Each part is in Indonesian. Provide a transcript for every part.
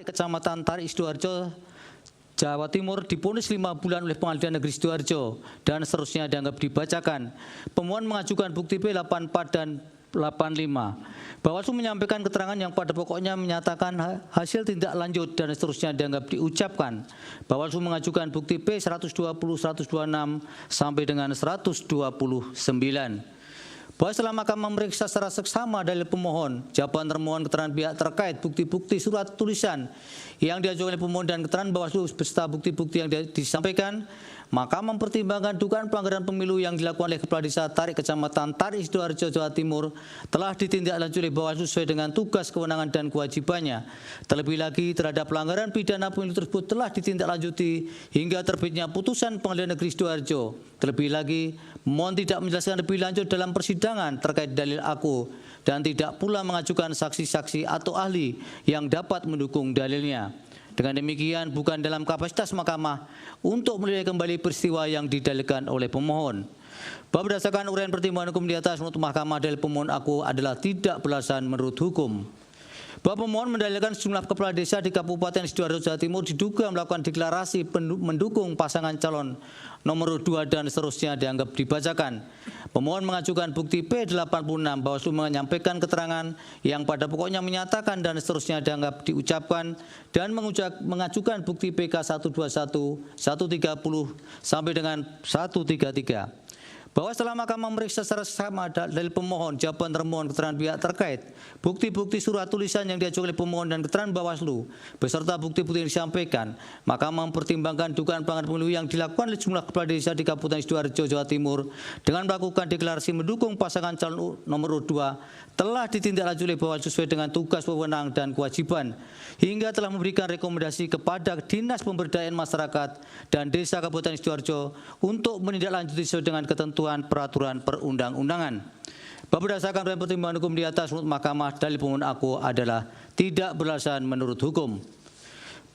Kecamatan Tarik Sidoarjo, Jawa Timur divonis 5 bulan oleh Pengadilan Negeri Sidoarjo dan seterusnya dianggap dibacakan. Pemohon mengajukan bukti P84 dan 85. Bawaslu menyampaikan keterangan yang pada pokoknya menyatakan hasil tindak lanjut dan seterusnya dianggap diucapkan. Bawaslu mengajukan bukti P120, 126 sampai dengan 129. Bahwa setelah Mahkamah memeriksa secara seksama dalil pemohon, jawaban termohon, keterangan pihak terkait, bukti-bukti surat tulisan yang diajukan oleh pemohon dan keterangan Bawaslu beserta bukti-bukti yang disampaikan, maka mempertimbangkan dugaan pelanggaran pemilu yang dilakukan oleh Kepala Desa Tarik Kecamatan Tarik Sidoarjo, Jawa Timur telah ditindaklanjuti oleh Bawaslu sesuai dengan tugas, kewenangan dan kewajibannya. Terlebih lagi terhadap pelanggaran pidana pemilu tersebut telah ditindaklanjuti hingga terbitnya putusan Pengadilan Negeri Sidoarjo. Terlebih lagi, mohon tidak menjelaskan lebih lanjut dalam persidangan terkait dalil aku dan tidak pula mengajukan saksi-saksi atau ahli yang dapat mendukung dalilnya. Dengan demikian, bukan dalam kapasitas mahkamah untuk menilai kembali peristiwa yang didalilkan oleh pemohon. Bahwa berdasarkan uraian pertimbangan hukum di atas, menurut mahkamah dalil pemohon aku adalah tidak beralasan menurut hukum. Bahwa pemohon mendalilkan sejumlah kepala desa di Kabupaten Sidoarjo, Jawa Timur diduga melakukan deklarasi mendukung pasangan calon nomor 2 dan seterusnya dianggap dibacakan. Pemohon mengajukan bukti P86. Bawaslu menyampaikan keterangan yang pada pokoknya menyatakan dan seterusnya dianggap diucapkan dan mengajukan bukti PK 121, 130 sampai dengan 133. Bahwa setelah Mahkamah memeriksa secara sama dalil pemohon, jawaban termohon, keterangan pihak terkait, bukti-bukti surat tulisan yang diajukan oleh pemohon dan keterangan Bawaslu beserta bukti-bukti yang disampaikan, Mahkamah mempertimbangkan dugaan pelanggaran pemilu yang dilakukan oleh jumlah kepala desa di Kabupaten Sidoarjo, Jawa Timur dengan melakukan deklarasi mendukung pasangan calon nomor 2 telah ditindaklanjuti oleh Bawaslu sesuai dengan tugas, wewenang dan kewajiban hingga telah memberikan rekomendasi kepada Dinas Pemberdayaan Masyarakat dan Desa Kabupaten Sidoarjo untuk menindaklanjuti sesuai dengan ketentuan peraturan perundang-undangan. Berdasarkan pertimbangan hukum di atas, menurut Mahkamah dalil pemohon aku adalah tidak beralasan menurut hukum.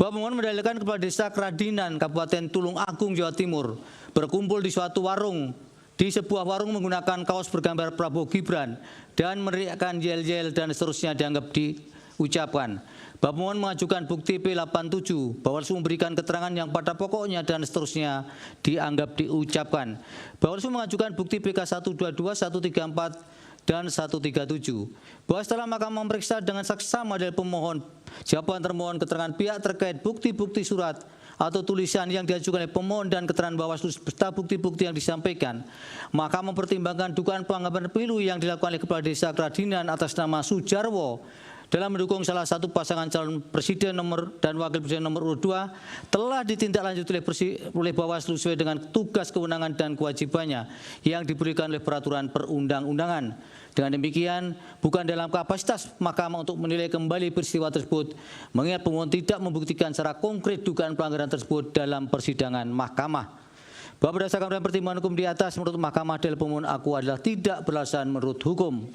Bahwa pemohon mendalilkan kepala desa Kradinan, Kabupaten Tulung Agung, Jawa Timur berkumpul di suatu warung, di sebuah warung menggunakan kaos bergambar Prabowo Gibran dan meneriakkan yel-yel dan seterusnya dianggap diucapkan. Pemohon mengajukan bukti P87. Bawaslu memberikan keterangan yang pada pokoknya dan seterusnya dianggap diucapkan. Bawaslu mengajukan bukti PK 122, 134 dan 137. Bahwa setelah Mahkamah memeriksa dengan saksama dari pemohon, jawaban termohon, keterangan pihak terkait, bukti-bukti surat atau tulisan yang diajukan oleh pemohon dan keterangan Bawaslu beserta bukti-bukti yang disampaikan, maka mempertimbangkan dugaan pelanggaran pemilu yang dilakukan oleh Kepala Desa Kradinan atas nama Sujarwo dalam mendukung salah satu pasangan calon presiden dan wakil presiden nomor 2 telah ditindaklanjuti oleh Bawaslu sesuai dengan tugas, kewenangan dan kewajibannya yang diberikan oleh peraturan perundang-undangan. Dengan demikian, bukan dalam kapasitas Mahkamah untuk menilai kembali peristiwa tersebut, mengingat pemohon tidak membuktikan secara konkret dugaan pelanggaran tersebut dalam persidangan Mahkamah. Bahwa berdasarkan pertimbangan hukum di atas, menurut Mahkamah dalil pemohon aku adalah tidak beralasan menurut hukum.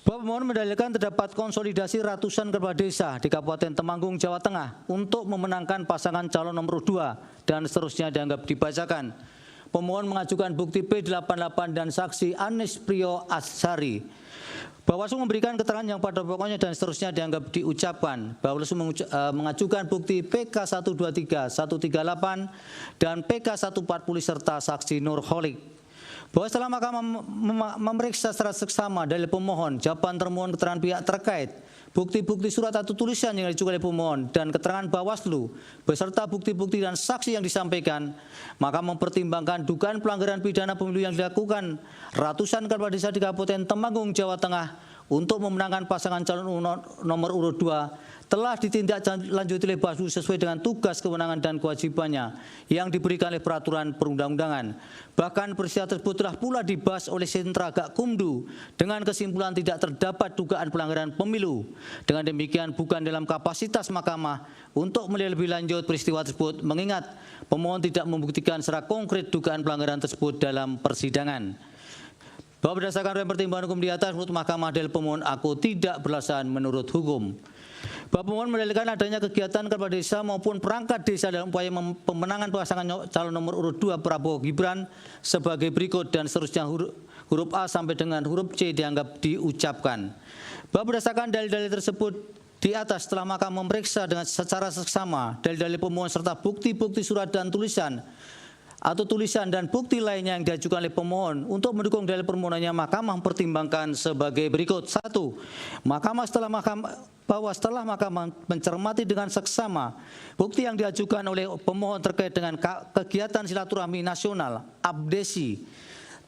Bahwa pemohon mendalilkan terdapat konsolidasi ratusan kepala desa di Kabupaten Temanggung, Jawa Tengah untuk memenangkan pasangan calon nomor 2 dan seterusnya dianggap dibacakan. Pemohon mengajukan bukti P88 dan saksi Anis Priyo Asari. Bawaslu memberikan keterangan yang pada pokoknya dan seterusnya dianggap diucapkan. Bawaslu mengajukan bukti PK 123, 138 dan PK 140 serta saksi Nurholik. Bahwa setelah Mahkamah memeriksa secara seksama dalil pemohon, jawaban termohon, keterangan pihak terkait, bukti-bukti surat atau tulisan yang diajukan oleh pemohon dan keterangan Bawaslu beserta bukti-bukti dan saksi yang disampaikan, maka mempertimbangkan dugaan pelanggaran pidana pemilu yang dilakukan ratusan kepala desa di Kabupaten Temanggung, Jawa Tengah untuk memenangkan pasangan calon nomor urut 2 telah ditindaklanjuti oleh Bawaslu sesuai dengan tugas, kewenangan dan kewajibannya yang diberikan oleh peraturan perundang-undangan. Bahkan peristiwa tersebut telah pula dibahas oleh Sentra Gakumdu dengan kesimpulan tidak terdapat dugaan pelanggaran pemilu. Dengan demikian, bukan dalam kapasitas Mahkamah untuk menilai lebih lanjut peristiwa tersebut, mengingat pemohon tidak membuktikan secara konkret dugaan pelanggaran tersebut dalam persidangan. Bahwa berdasarkan pertimbangan hukum di atas, menurut Mahkamah dalil pemohon aku tidak beralasan menurut hukum. Bahwa pemohon mendalilkan adanya kegiatan kepala desa maupun perangkat desa dalam upaya pemenangan pasangan calon nomor urut 2 Prabowo Gibran sebagai berikut dan seterusnya huruf A sampai dengan huruf C dianggap diucapkan. Bahwa berdasarkan dalil-dalil tersebut Di atas telah Mahkamah memeriksa dengan secara seksama dalil-dalil pemohon serta bukti-bukti surat dan tulisan atau tulisan dan bukti lainnya yang diajukan oleh pemohon. Untuk mendukung dalil permohonannya, Mahkamah mempertimbangkan sebagai berikut. 1. Setelah Mahkamah mencermati dengan seksama bukti yang diajukan oleh pemohon terkait dengan kegiatan silaturahmi nasional APDESI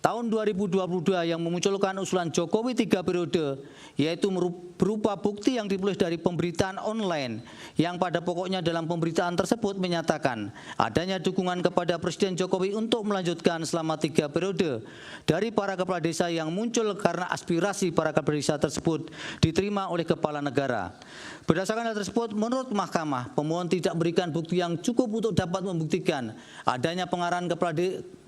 tahun 2022 yang memunculkan usulan Jokowi 3 periode, yaitu berupa bukti yang diperoleh dari pemberitaan online yang pada pokoknya dalam pemberitaan tersebut menyatakan adanya dukungan kepada Presiden Jokowi untuk melanjutkan selama 3 periode dari para kepala desa yang muncul karena aspirasi para kepala desa tersebut diterima oleh kepala negara. Berdasarkan hal tersebut, menurut Mahkamah, pemohon tidak memberikan bukti yang cukup untuk dapat membuktikan adanya pengarahan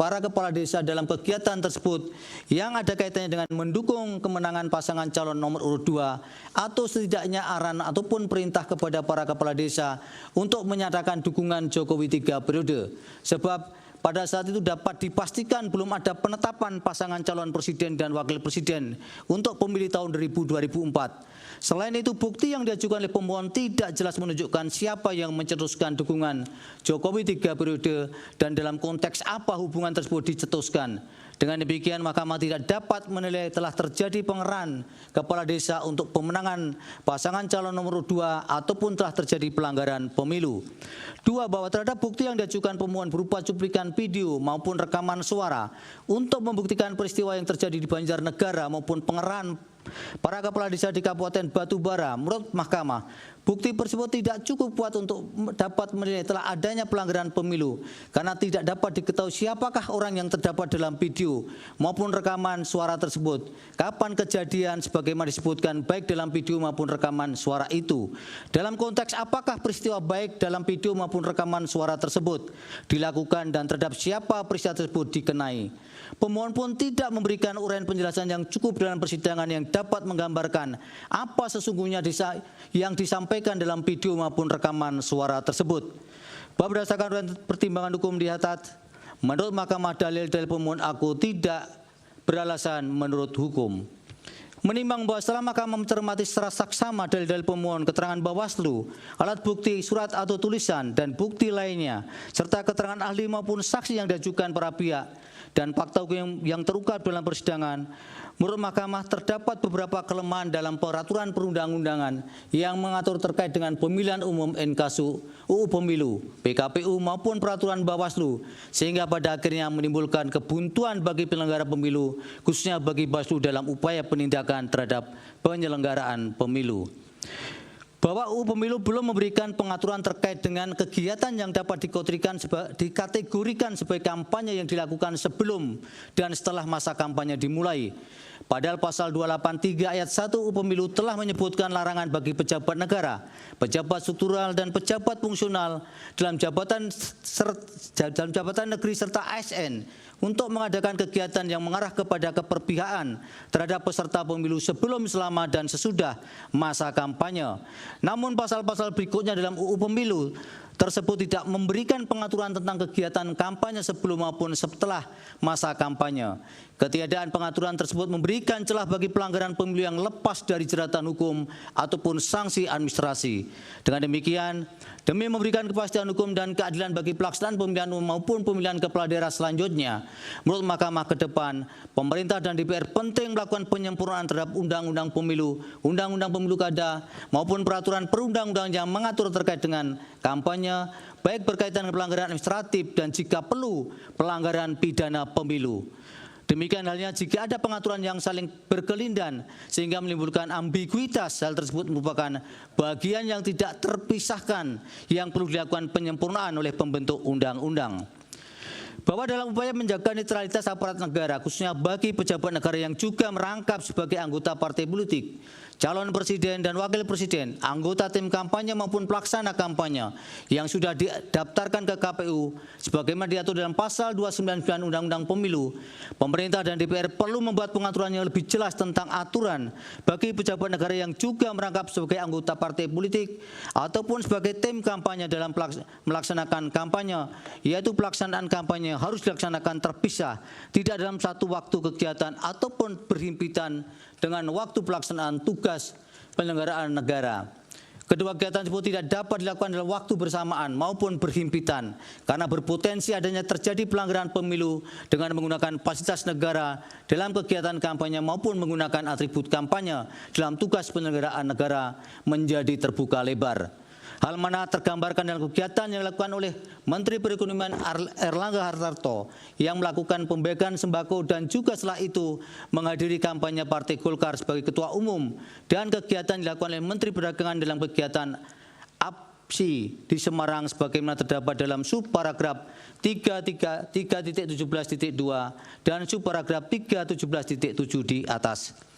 para kepala desa dalam kegiatan tersebut yang ada kaitannya dengan mendukung kemenangan pasangan calon nomor urut 2 atau setidaknya arahan ataupun perintah kepada para kepala desa untuk menyatakan dukungan Jokowi 3 periode. Sebab pada saat itu dapat dipastikan belum ada penetapan pasangan calon presiden dan wakil presiden untuk pemilih tahun 2004. Selain itu, bukti yang diajukan oleh pemohon tidak jelas menunjukkan siapa yang mencetuskan dukungan Jokowi 3 periode dan dalam konteks apa hubungan tersebut dicetuskan. Dengan demikian, Mahkamah tidak dapat menilai telah terjadi pengerahan kepala desa untuk pemenangan pasangan calon nomor 2 ataupun telah terjadi pelanggaran pemilu. 2. Bahwa terhadap bukti yang diajukan pemohon berupa cuplikan video maupun rekaman suara untuk membuktikan peristiwa yang terjadi di Banjarnegara maupun pengerahan para kepala desa di Kabupaten Batubara, menurut Mahkamah, bukti tersebut tidak cukup kuat untuk dapat menilai telah adanya pelanggaran pemilu karena tidak dapat diketahui siapakah orang yang terdapat dalam video maupun rekaman suara tersebut, kapan kejadian sebagaimana disebutkan baik dalam video maupun rekaman suara itu, dalam konteks apakah peristiwa baik dalam video maupun rekaman suara tersebut dilakukan dan terhadap siapa peristiwa tersebut dikenai. Pemohon pun tidak memberikan uraian penjelasan yang cukup dalam persidangan yang dapat menggambarkan apa sesungguhnya yang disampaikan dalam video maupun rekaman suara tersebut. Berdasarkan uraian pertimbangan hukum di atas, menurut Mahkamah dalil-dalil pemohon aku tidak beralasan menurut hukum. Menimbang bahwa setelah Mahkamah mencermati secara saksama dalil-dalil pemohon, keterangan Bawaslu, alat bukti, surat atau tulisan, dan bukti lainnya, serta keterangan ahli maupun saksi yang diajukan para pihak, dan fakta hukum yang terungkap dalam persidangan, menurut Mahkamah terdapat beberapa kelemahan dalam peraturan perundang-undangan yang mengatur terkait dengan pemilihan umum NKSU, UU Pemilu, PKPU maupun peraturan Bawaslu, sehingga pada akhirnya menimbulkan kebuntuan bagi penyelenggara pemilu, khususnya bagi Bawaslu dalam upaya penindakan terhadap penyelenggaraan pemilu. Bahwa UU Pemilu belum memberikan pengaturan terkait dengan kegiatan yang dapat dikategorikan sebagai kampanye yang dilakukan sebelum dan setelah masa kampanye dimulai. Padahal pasal 283 ayat 1 UU Pemilu telah menyebutkan larangan bagi pejabat negara, pejabat struktural dan pejabat fungsional dalam jabatan negeri serta ASN untuk mengadakan kegiatan yang mengarah kepada keperpihakan terhadap peserta pemilu sebelum, selama, dan sesudah masa kampanye. Namun pasal-pasal berikutnya dalam UU Pemilu tersebut tidak memberikan pengaturan tentang kegiatan kampanye sebelum maupun setelah masa kampanye. Ketiadaan pengaturan tersebut memberikan celah bagi pelanggaran pemilu yang lepas dari jeratan hukum ataupun sanksi administrasi. Dengan demikian, demi memberikan kepastian hukum dan keadilan bagi pelaksanaan pemilihan umum maupun pemilihan kepala daerah selanjutnya, menurut Mahkamah ke depan, pemerintah dan DPR penting melakukan penyempurnaan terhadap Undang-Undang Pemilu, Undang-Undang Pemilu Kada, maupun peraturan perundang-undangan yang mengatur terkait dengan kampanye, baik berkaitan dengan pelanggaran administratif dan jika perlu pelanggaran pidana pemilu. Demikian halnya jika ada pengaturan yang saling berkelindan sehingga menimbulkan ambiguitas, hal tersebut merupakan bagian yang tidak terpisahkan yang perlu dilakukan penyempurnaan oleh pembentuk undang-undang. Bahwa dalam upaya menjaga netralitas aparat negara, khususnya bagi pejabat negara yang juga merangkap sebagai anggota partai politik, calon presiden dan wakil presiden, anggota tim kampanye maupun pelaksana kampanye yang sudah didaftarkan ke KPU sebagaimana diatur dalam pasal 299 Undang-Undang Pemilu, pemerintah dan DPR perlu membuat pengaturan yang lebih jelas tentang aturan bagi pejabat negara yang juga merangkap sebagai anggota partai politik ataupun sebagai tim kampanye dalam melaksanakan kampanye, yaitu pelaksanaan kampanye harus dilaksanakan terpisah, tidak dalam satu waktu kegiatan ataupun berhimpitan dengan waktu pelaksanaan tugas penyelenggaraan negara. Kedua kegiatan tersebut tidak dapat dilakukan dalam waktu bersamaan maupun berhimpitan karena berpotensi adanya terjadi pelanggaran pemilu dengan menggunakan fasilitas negara dalam kegiatan kampanye maupun menggunakan atribut kampanye dalam tugas penyelenggaraan negara menjadi terbuka lebar. Hal mana tergambarkan dalam kegiatan yang dilakukan oleh Menteri Perekonomian Erlangga Hartarto yang melakukan pembagian sembako dan juga setelah itu menghadiri kampanye Partai Golkar sebagai Ketua Umum, dan kegiatan yang dilakukan oleh Menteri Perdagangan dalam kegiatan APSI di Semarang sebagaimana terdapat dalam subparagraf 3.17.2 dan subparagraf 3.17.7 di atas.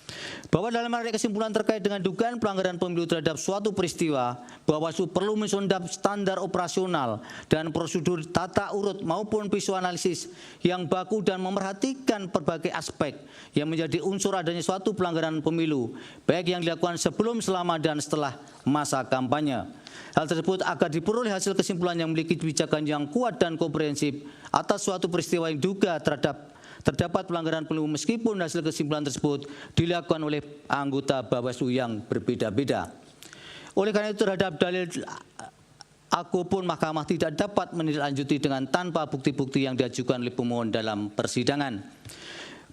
Bahwa dalam menarik kesimpulan terkait dengan dugaan pelanggaran pemilu terhadap suatu peristiwa, Bawaslu perlu mensondap standar operasional dan prosedur tata urut maupun visual analisis yang baku dan memerhatikan berbagai aspek yang menjadi unsur adanya suatu pelanggaran pemilu, baik yang dilakukan sebelum, selama, dan setelah masa kampanye. Hal tersebut agar diperoleh hasil kesimpulan yang memiliki kebijakan yang kuat dan komprehensif atas suatu peristiwa yang diduga terdapat pelanggaran pemilu meskipun hasil kesimpulan tersebut dilakukan oleh anggota Bawaslu yang berbeda-beda. Oleh karena itu terhadap dalil aku pun Mahkamah tidak dapat menindaklanjuti dengan tanpa bukti-bukti yang diajukan oleh pemohon dalam persidangan.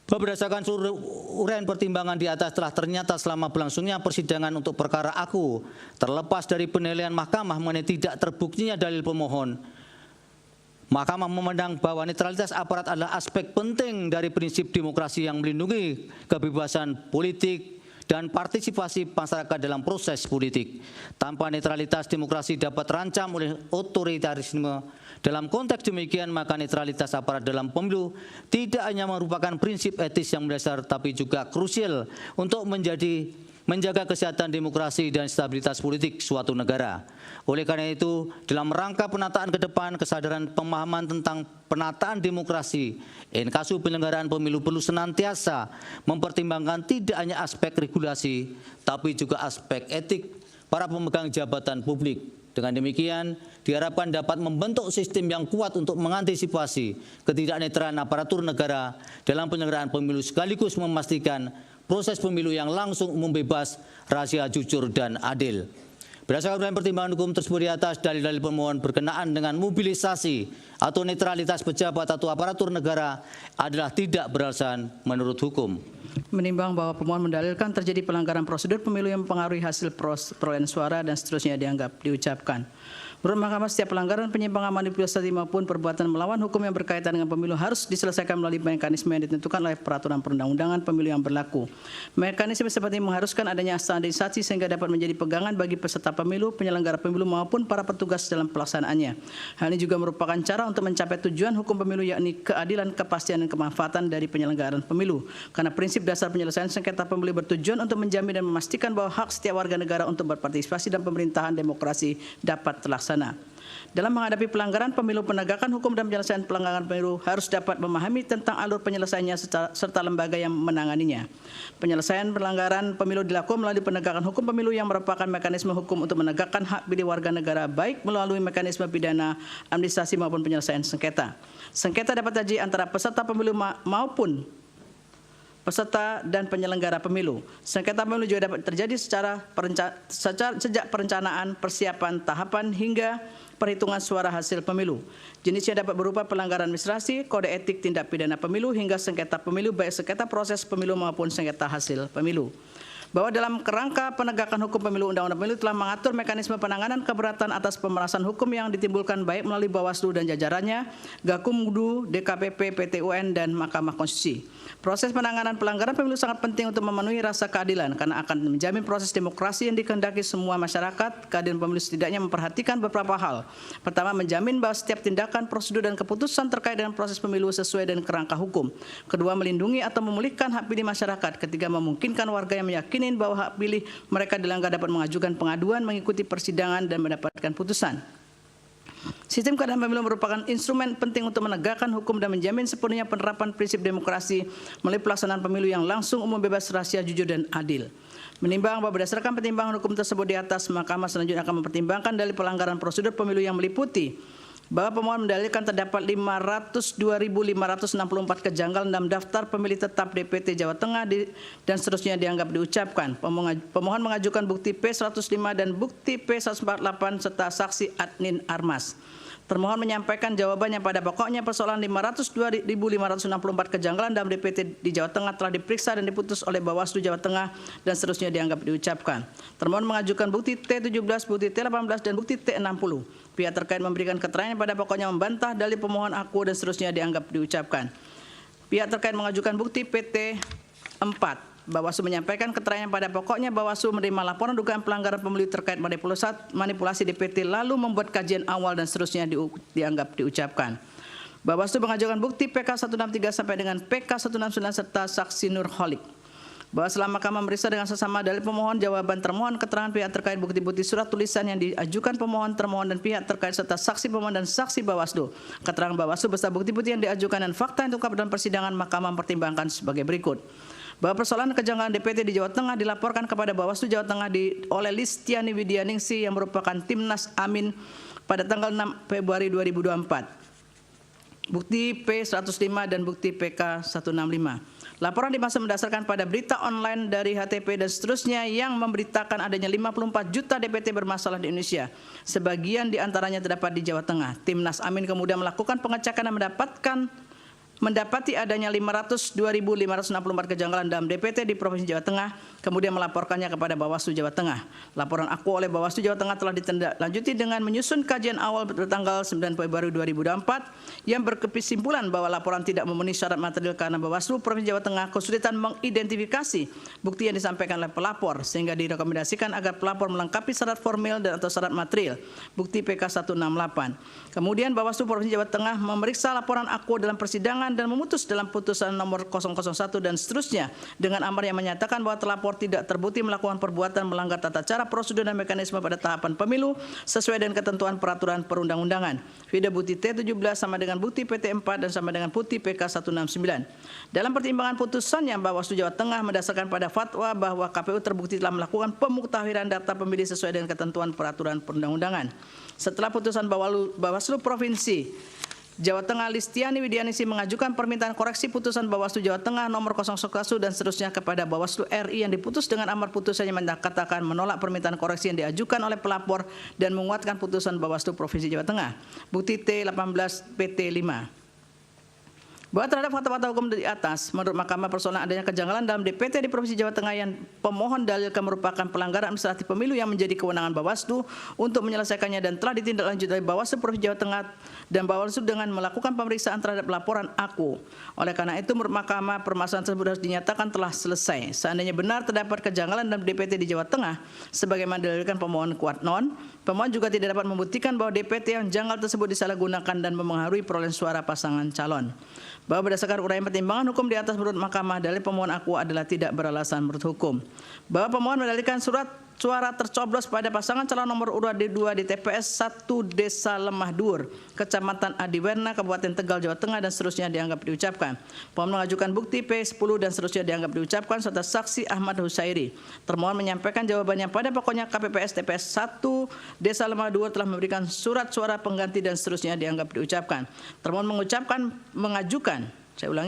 Berdasarkan seluruh uraian pertimbangan di atas telah ternyata selama berlangsungnya persidangan untuk perkara aku, terlepas dari penilaian Mahkamah mengenai tidak terbuktinya dalil pemohon, Mahkamah memandang bahwa netralitas aparat adalah aspek penting dari prinsip demokrasi yang melindungi kebebasan politik dan partisipasi masyarakat dalam proses politik. Tanpa netralitas, demokrasi dapat terancam oleh otoritarisme. Dalam konteks demikian, maka netralitas aparat dalam pemilu tidak hanya merupakan prinsip etis yang mendasar, tapi juga krusial untuk menjaga kesehatan demokrasi dan stabilitas politik suatu negara. Oleh karena itu, dalam rangka penataan ke depan, kesadaran pemahaman tentang penataan demokrasi, inkasu penyelenggaraan pemilu perlu senantiasa mempertimbangkan tidak hanya aspek regulasi, tapi juga aspek etik para pemegang jabatan publik. Dengan demikian, diharapkan dapat membentuk sistem yang kuat untuk mengantisipasi ketidaknetralan aparatur negara dalam penyelenggaraan pemilu sekaligus memastikan proses pemilu yang langsung, umum, bebas, rahasia, jujur, dan adil. Berdasarkan pertimbangan hukum tersebut di atas, dalil-dalil pemohon berkenaan dengan mobilisasi atau netralitas pejabat atau aparatur negara adalah tidak beralasan menurut hukum. Menimbang bahwa pemohon mendalilkan terjadi pelanggaran prosedur pemilu yang mempengaruhi hasil perolehan suara dan seterusnya diucapkan. Menurut Mahkamah, setiap pelanggaran, penyimpangan, manipulasi maupun perbuatan melawan hukum yang berkaitan dengan pemilu harus diselesaikan melalui mekanisme yang ditentukan oleh peraturan perundang-undangan pemilu yang berlaku. Mekanisme seperti mengharuskan adanya standarisasi sehingga dapat menjadi pegangan bagi peserta pemilu, penyelenggara pemilu maupun para petugas dalam pelaksanaannya. Hal ini juga merupakan cara untuk mencapai tujuan hukum pemilu, yakni keadilan, kepastian, dan kemanfaatan dari penyelenggaraan pemilu. Karena prinsip dasar penyelesaian sengketa pemilu bertujuan untuk menjamin dan memastikan bahwa hak setiap warga negara untuk berpartisipasi dalam pemerintahan demokrasi dapat terlaksana. Dalam menghadapi pelanggaran pemilu, penegakan hukum dan penyelesaian pelanggaran pemilu harus dapat memahami tentang alur penyelesaiannya serta lembaga yang menanganinya. Penyelesaian pelanggaran pemilu dilakukan melalui penegakan hukum pemilu yang merupakan mekanisme hukum untuk menegakkan hak pilih warga negara, baik melalui mekanisme pidana, administrasi maupun penyelesaian sengketa. Sengketa dapat terjadi antara peserta pemilu maupun peserta dan penyelenggara pemilu. Sengketa pemilu juga dapat terjadi sejak perencanaan, persiapan, tahapan hingga perhitungan suara hasil pemilu. Jenisnya dapat berupa pelanggaran administrasi, kode etik, tindak pidana pemilu, hingga sengketa pemilu, baik sengketa proses pemilu maupun sengketa hasil pemilu. Bahwa dalam kerangka penegakan hukum pemilu, Undang-Undang Pemilu telah mengatur mekanisme penanganan keberatan atas pemerasan hukum yang ditimbulkan baik melalui Bawaslu dan jajarannya, Gakumdu, DKPP, PT-UN, dan Mahkamah Konstitusi. Proses penanganan pelanggaran pemilu sangat penting untuk memenuhi rasa keadilan karena akan menjamin proses demokrasi yang dikehendaki semua masyarakat. Keadilan pemilu setidaknya memperhatikan beberapa hal. Pertama, menjamin bahwa setiap tindakan, prosedur, dan keputusan terkait dengan proses pemilu sesuai dengan kerangka hukum. Kedua, melindungi atau memulihkan hak pilih masyarakat. Ketiga, memungkinkan warga yang meyakini bahwa hak pilih mereka dilanggar dapat mengajukan pengaduan, mengikuti persidangan, dan mendapatkan putusan. Sistem keadilan pemilu merupakan instrumen penting untuk menegakkan hukum dan menjamin sepenuhnya penerapan prinsip demokrasi melalui pelaksanaan pemilu yang langsung, umum, bebas, rahasia, jujur, dan adil. Menimbang bahwa berdasarkan pertimbangan hukum tersebut di atas, Mahkamah selanjutnya akan mempertimbangkan dari pelanggaran prosedur pemilu yang meliputi bahwa pemohon mendalilkan terdapat 502.564 kejanggalan dalam daftar pemilih tetap DPT Jawa Tengah dan seterusnya dianggap diucapkan. Pemohon mengajukan bukti P105 dan bukti P148 serta saksi Adnin Armas. Termohon menyampaikan jawabannya pada pokoknya persoalan 502.564 kejanggalan dalam DPT di Jawa Tengah telah diperiksa dan diputus oleh Bawaslu Jawa Tengah dan seterusnya dianggap diucapkan. Termohon mengajukan bukti T17, bukti T18 dan bukti T60. Pihak terkait memberikan keterangan pada pokoknya membantah dalil pemohon aku dan seterusnya dianggap diucapkan. Pihak terkait mengajukan bukti PT 4. Bawaslu menyampaikan keterangan pada pokoknya Bawaslu menerima laporan dugaan pelanggaran pemilu terkait manipulasi DPT lalu membuat kajian awal dan seterusnya dianggap diucapkan. Bawaslu mengajukan bukti PK 163 sampai dengan PK 169 serta saksi Nurholik. Bahwa selama Mahkamah memeriksa dengan sesama dalil pemohon, jawaban termohon, keterangan pihak terkait, bukti-bukti surat tulisan yang diajukan pemohon, termohon dan pihak terkait serta saksi pemohon dan saksi Bawaslu. Keterangan Bawaslu beserta bukti-bukti yang diajukan dan fakta yang terungkap dalam persidangan Mahkamah mempertimbangkan sebagai berikut. Bahwa persoalan kejanggalan DPT di Jawa Tengah dilaporkan kepada Bawaslu Jawa Tengah oleh Listiani Widyaningsih yang merupakan Timnas Amin pada tanggal 6 Februari 2024. Bukti P105 dan bukti PK 165. Laporan dimaksud mendasarkan pada berita online dari HTP dan seterusnya yang memberitakan adanya 54 juta DPT bermasalah di Indonesia. Sebagian diantaranya terdapat di Jawa Tengah. Timnas Amin kemudian melakukan pengecekan dan mendapati adanya 502.564 kejanggalan dalam DPT di Provinsi Jawa Tengah, kemudian melaporkannya kepada Bawaslu Jawa Tengah. Laporan aku oleh Bawaslu Jawa Tengah telah ditindaklanjuti dengan menyusun kajian awal bertanggal 9 Februari 2024 yang berkesimpulan bahwa laporan tidak memenuhi syarat material karena Bawaslu Provinsi Jawa Tengah kesulitan mengidentifikasi bukti yang disampaikan oleh pelapor sehingga direkomendasikan agar pelapor melengkapi syarat formil dan atau syarat material bukti PK 168. Kemudian Bawaslu Provinsi Jawa Tengah memeriksa laporan aku dalam persidangan dan memutus dalam putusan nomor 001 dan seterusnya dengan amar yang menyatakan bahwa terlapor tidak terbukti melakukan perbuatan melanggar tata cara, prosedur dan mekanisme pada tahapan pemilu sesuai dengan ketentuan peraturan perundang-undangan. Video bukti T17 sama dengan bukti PT4 dan sama dengan bukti PK 169. Dalam pertimbangan putusannya, Bawaslu Jawa Tengah mendasarkan pada fatwa bahwa KPU terbukti telah melakukan pemuktahiran data pemilih sesuai dengan ketentuan peraturan perundang-undangan. Setelah putusan Bawaslu Provinsi Jawa Tengah, Listiani Widyaningsih mengajukan permintaan koreksi putusan Bawaslu Jawa Tengah nomor 01 dan seterusnya kepada Bawaslu RI yang diputus dengan amar putusannya menyatakan menolak permintaan koreksi yang diajukan oleh pelapor dan menguatkan putusan Bawaslu Provinsi Jawa Tengah. Bukti T18 PT 5. Bahwa terhadap fakta-fakta hukum di atas, menurut Mahkamah persoalan adanya kejanggalan dalam DPT di Provinsi Jawa Tengah yang pemohon dalilkan merupakan pelanggaran administratif pemilu yang menjadi kewenangan Bawaslu untuk menyelesaikannya dan telah ditindaklanjuti oleh Bawaslu Provinsi Jawa Tengah dan Bawaslu dengan melakukan pemeriksaan terhadap laporan aku. Oleh karena itu, menurut Mahkamah, permasalahan tersebut harus dinyatakan telah selesai. Seandainya benar terdapat kejanggalan dalam DPT di Jawa Tengah, sebagaimana didalilkan pemohon kuat non, pemohon juga tidak dapat membuktikan bahwa DPT yang janggal tersebut disalahgunakan dan mempengaruhi perolehan suara pasangan calon. Bahwa berdasarkan uraian pertimbangan hukum di atas menurut Mahkamah, dalil pemohon aku adalah tidak beralasan menurut hukum. Bahwa pemohon mendalilkan surat suara tercoblos pada pasangan calon nomor urut 2 di TPS 1 Desa Lemah Dur, Kecamatan Adiwerna, Kabupaten Tegal, Jawa Tengah dan seterusnya dianggap diucapkan. Pemohon mengajukan bukti P10 dan seterusnya dianggap diucapkan serta saksi Ahmad Husairi. Termohon menyampaikan jawabannya pada pokoknya KPPS TPS 1 Desa Lemah Dur telah memberikan surat suara pengganti dan seterusnya dianggap diucapkan. Termohon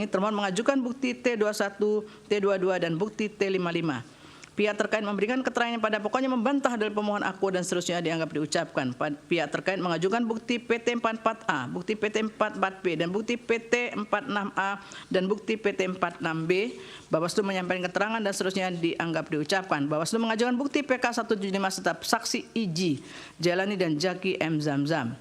termohon mengajukan bukti T21, T22 dan bukti T55. Pihak terkait memberikan keterangan pada pokoknya membantah dalil pemohon aku dan seterusnya dianggap diucapkan. Pihak terkait mengajukan bukti PT44A, bukti PT44B dan bukti PT46A dan bukti PT46B. Bawaslu menyampaikan keterangan dan seterusnya dianggap diucapkan. Bawaslu mengajukan bukti PK 175 tetap saksi Iji, Jalani dan Jaki M. Zamzam.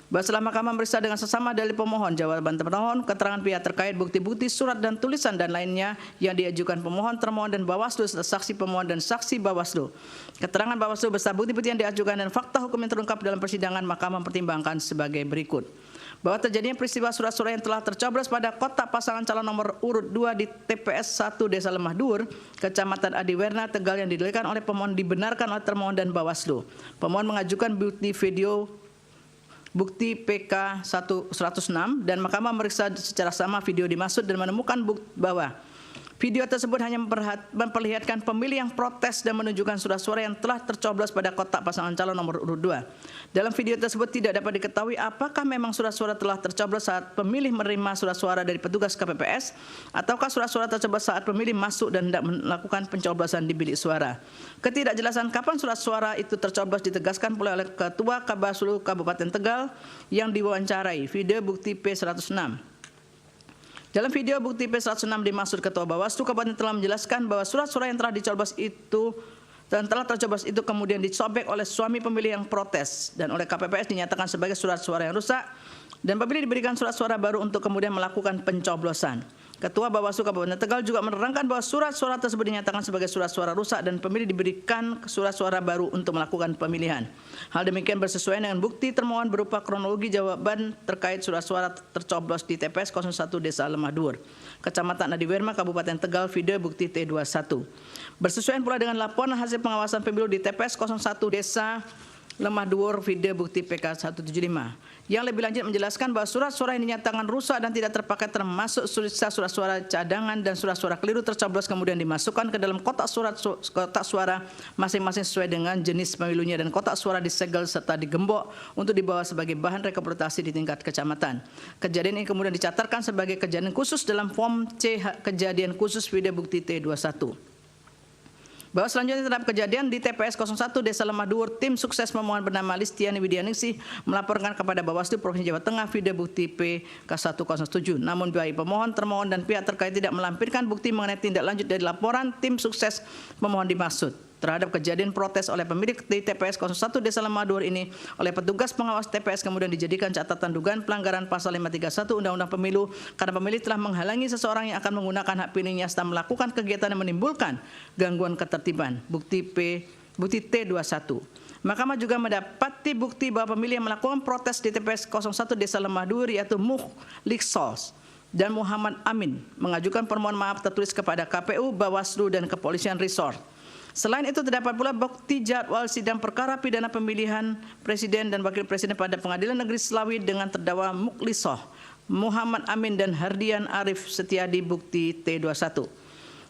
Bahwa setelah Mahkamah memeriksa dengan sesama dalil pemohon, jawaban termohon, keterangan pihak terkait, bukti-bukti, surat dan tulisan dan lainnya yang diajukan pemohon, termohon dan Bawaslu serta saksi pemohon dan saksi Bawaslu. Keterangan Bawaslu beserta bukti-bukti yang diajukan dan fakta hukum yang terungkap dalam persidangan Mahkamah mempertimbangkan sebagai berikut. Bahwa terjadinya peristiwa surat-surat yang telah tercoblos pada kotak pasangan calon nomor urut 2 di TPS 1 Desa Lemah Dur, Kecamatan Adiwerna, Tegal yang didalilkan oleh pemohon dibenarkan oleh termohon dan Bawaslu. Pemohon mengajukan bukti PK 106 dan Mahkamah memeriksa secara sama video dimaksud dan menemukan bahwa Video tersebut hanya memperlihatkan pemilih yang protes dan menunjukkan surat suara yang telah tercoblos pada kotak pasangan calon nomor urut 2. Dalam video tersebut tidak dapat diketahui apakah memang surat suara telah tercoblos saat pemilih menerima surat suara dari petugas KPPS ataukah surat suara tercoblos saat pemilih masuk dan hendak melakukan pencoblosan di bilik suara. Ketidakjelasan kapan surat suara itu tercoblos ditegaskan pula oleh Ketua Kabaslu Kabupaten Tegal yang diwawancarai. Video bukti P106. Dalam video bukti P106 dimaksud Ketua Bawaslu Kabupaten telah menjelaskan bahwa surat-surat yang telah dicoblos itu kemudian disobek oleh suami pemilih yang protes dan oleh KPPS dinyatakan sebagai surat suara yang rusak dan pemilih diberikan surat suara baru untuk kemudian melakukan pencoblosan. Ketua Bawaslu Kabupaten Tegal juga menerangkan bahwa surat suara tersebut dinyatakan sebagai surat suara rusak dan pemilih diberikan surat suara baru untuk melakukan pemilihan. Hal demikian bersesuaian dengan bukti termohon berupa kronologi jawaban terkait surat suara tercoblos di TPS 01 Desa Lemah Dhuwur, Kecamatan Adiwerma, Kabupaten Tegal, video bukti T21. Bersesuaian pula dengan laporan hasil pengawasan pemilu di TPS 01 Desa Lemah Dhuwur, video bukti PK 175. Yang lebih lanjut menjelaskan bahwa surat suara yang dinyatakan rusak dan tidak terpakai termasuk sisa surat suara cadangan dan surat suara keliru tercoblos kemudian dimasukkan ke dalam kotak suara masing-masing sesuai dengan jenis pemilunya dan kotak suara disegel serta digembok untuk dibawa sebagai bahan rekapitulasi di tingkat kecamatan. Kejadian ini kemudian dicatatkan sebagai kejadian khusus dalam form C kejadian khusus video bukti T21. Bahwa selanjutnya terhadap kejadian di TPS 01 Desa Lemah Dhuwur, tim sukses pemohon bernama Listiani Widianingsih melaporkan kepada Bawaslu Provinsi Jawa Tengah video bukti PK107. Namun baik pemohon, termohon dan pihak terkait tidak melampirkan bukti mengenai tindak lanjut dari laporan tim sukses pemohon dimaksud. Terhadap kejadian protes oleh pemilik di TPS 01 Desa Lemah Dhuwur ini oleh petugas pengawas TPS kemudian dijadikan catatan dugaan pelanggaran pasal 531 Undang-Undang Pemilu karena pemilih telah menghalangi seseorang yang akan menggunakan hak pilihnya serta melakukan kegiatan yang menimbulkan gangguan ketertiban. Bukti T21. Mahkamah juga mendapati bukti bahwa pemilih yang melakukan protes di TPS 01 Desa Lemah Dhuwur yaitu Mukhlisos dan Muhammad Amin mengajukan permohonan maaf tertulis kepada KPU, Bawaslu dan Kepolisian Resort. Selain itu terdapat pula bukti jadwal sidang perkara pidana pemilihan presiden dan wakil presiden pada Pengadilan Negeri Slawi dengan terdakwa Mukhlisoh, Muhammad Amin dan Hardian Arif Setiadi, bukti T21.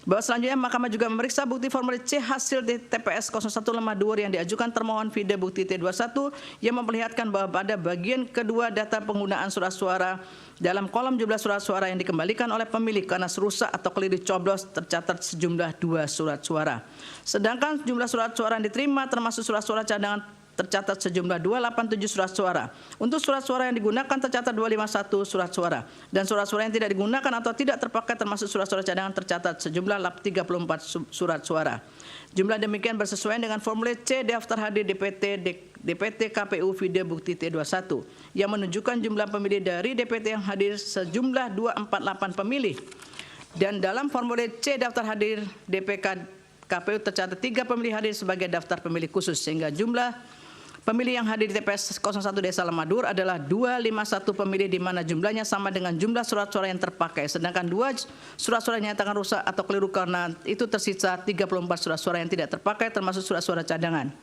Bahwa selanjutnya Mahkamah juga memeriksa bukti formulir C hasil di TPS 01 Lemah Dhuwur yang diajukan termohon video bukti T21 yang memperlihatkan bahwa pada bagian kedua data penggunaan surat suara dalam kolom jumlah surat suara yang dikembalikan oleh pemilih karena rusak atau keliru coblos tercatat sejumlah 2 surat suara. Sedangkan jumlah surat suara yang diterima termasuk surat suara cadangan tercatat sejumlah 287 surat suara. Untuk surat suara yang digunakan tercatat 251 surat suara. Dan surat suara yang tidak digunakan atau tidak terpakai termasuk surat suara cadangan tercatat sejumlah 34 surat suara. Jumlah demikian bersesuaian dengan formulir C daftar hadir DPT KPU video bukti T21 yang menunjukkan jumlah pemilih dari DPT yang hadir sejumlah 248 pemilih. Dan dalam formulir C daftar hadir DPK KPU tercatat 3 pemilih hadir sebagai daftar pemilih khusus sehingga jumlah pemilih yang hadir di TPS 01 Desa Lemah Dhuwur adalah 251 pemilih di mana jumlahnya sama dengan jumlah surat suara yang terpakai. Sedangkan 2 surat suara yang dinyatakan rusak atau keliru karena itu tersisa 34 surat suara yang tidak terpakai termasuk surat suara cadangan.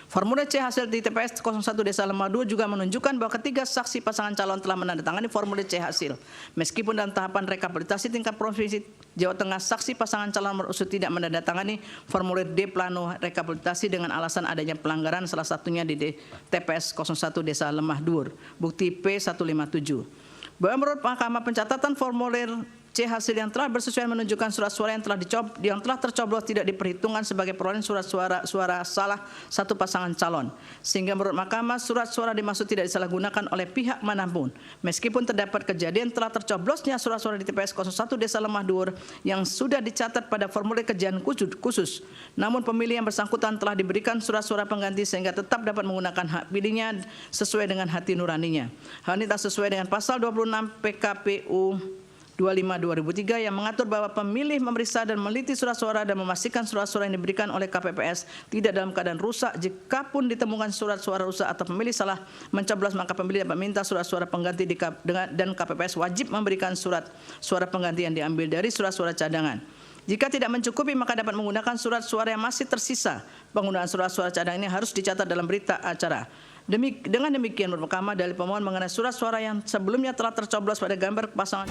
Formulir C hasil di TPS 01 Desa Lemah Dhuwur juga menunjukkan bahwa ketiga saksi pasangan calon telah menandatangani formulir C hasil. Meskipun dalam tahapan rekapitulasi tingkat provinsi Jawa Tengah, saksi pasangan calon nomor urut tidak menandatangani formulir D plano rekapitulasi dengan alasan adanya pelanggaran salah satunya di TPS 01 Desa Lemah Dhuwur, bukti P157. Bahwa menurut Mahkamah pencatatan formulir C hasil yang telah bersesuaian menunjukkan surat suara yang telah tercoblos tidak diperhitungkan sebagai perolehan suara salah satu pasangan calon. Sehingga menurut Mahkamah surat suara dimaksud tidak disalahgunakan oleh pihak manapun. Meskipun terdapat kejadian telah tercoblosnya surat suara di TPS 01 Desa Lemah Dhuwur yang sudah dicatat pada formulir kejadian khusus. Namun pemilih yang bersangkutan telah diberikan surat suara pengganti sehingga tetap dapat menggunakan hak pilihnya sesuai dengan hati nuraninya. Hal ini tak sesuai dengan pasal 26 PKPU 25/2003 yang mengatur bahwa pemilih memeriksa dan meneliti surat suara dan memastikan surat suara yang diberikan oleh KPPS tidak dalam keadaan rusak. Jikapun ditemukan surat suara rusak atau pemilih salah mencoblos, maka pemilih dapat meminta surat suara pengganti dan KPPS wajib memberikan surat suara pengganti yang diambil dari surat suara cadangan. Jika tidak mencukupi, maka dapat menggunakan surat suara yang masih tersisa. Penggunaan surat suara cadangan ini harus dicatat dalam berita acara. Dengan demikian, menurut Mahkamah, dalil pemohon mengenai surat suara yang sebelumnya telah tercoblos pada gambar pasangan